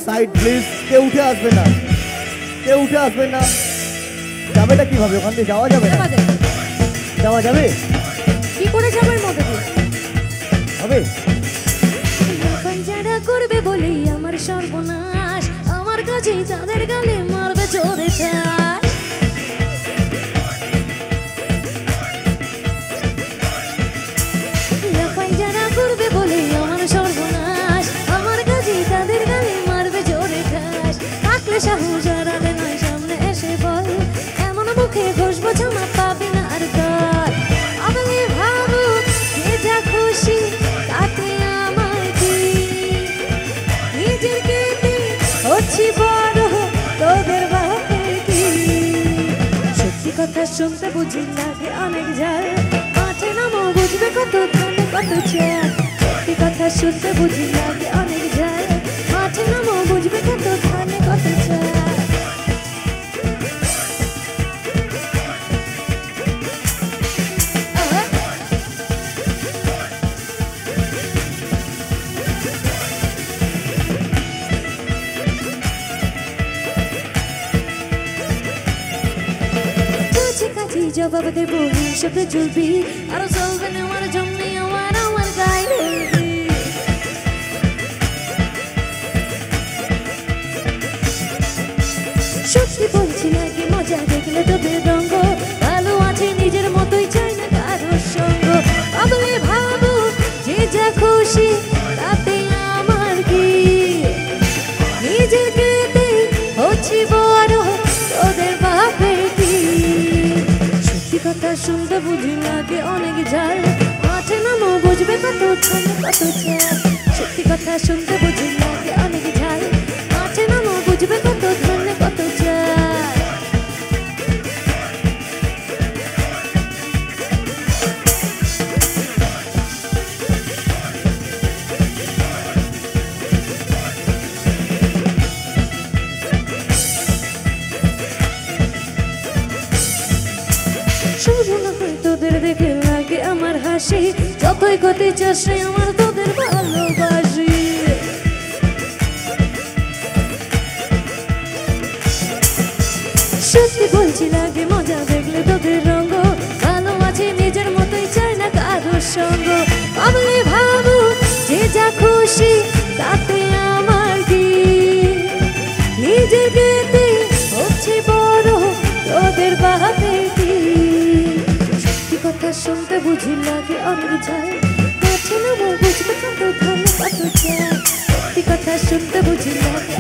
Side please, কেউ উঠে আসবে না, কেউ উঠে আসবে না। যাবেটা কিভাবে? ওখান থেকে যাওয়া যাবে না? যাওয়া যাবে কি করে যাবার মধ্যে হবে? যারা করবে বলেই আমার সর্বনাশ, আমার কাছে তাদের গালে মারবে চোরে চাষ। যারা করবে বলেই আমার সর্বনাশ, আমার কাছে তাদের গালে মারবে চোরে চাষ। থাকলে সাহস হারাবে নয়, সামনে এসে বল, এমন মুখে ঘষবো জামা পাবে না আর দল। আমি ভাবো যে যা খুশি তাতে আমার কি, নিজের কেটে হচ্ছি বড় তোদের বাপের কি। সত্যি কথা শুনতে বুঝি লাগে অনেক ঝাল, মাঠে নামো বুঝবে কত ধানে কত চাল। সত্যি কথা শুনতে বুঝি লাগে অনেক ঝাল, মাঠে নামো বুঝবে কত ধানে কত চাল। জবাব দেবো হিসেবে চলবি, আরো চলবে না আমার জন্য আমার আমার গায়ে ধরবি। সত্যি বলছি নাকি মজা দেখলে তোদের রঙ্গ, ভালো আছে নিজের মতোই চাই না কারোর সঙ্গ। ভাবলে ভাবো যে যা খুশি তাতে আমার কি, নিজেকে হচ্ছি বড় তোদের বাপের কি। কথা শুনতে বুঝি লাগে অনেক ঝাল, মাঠে নামো বুঝবে কত ধানে কত চাল। সত্যি কথা শুনতে বুঝি লাগে অনেক ঝাল, মাঠে নামো বুঝবে কত ধানে কত চাল। তোদের দেখে লাগে আমার হাসি, যতই গতি চাষে আমার তোদের ভালোবাসি। সত্যি বলছি লাগে মজা দেখলে তোদের রঙ্গ, ভালো আছে নিজের মতোই চাই না কারোর সঙ্গ। ভাবলে ভাবো যে যা খুশি তাতে আমার কি, নিজেকে হচ্ছে বড় তোদের বাপের কি। কথা শুনতে বুঝি লাগে অনেক ঝাল, মাঠে নামো বুঝবে কত ধানে কত চাল। সত্যি কথা শুনতে বুঝি লাগে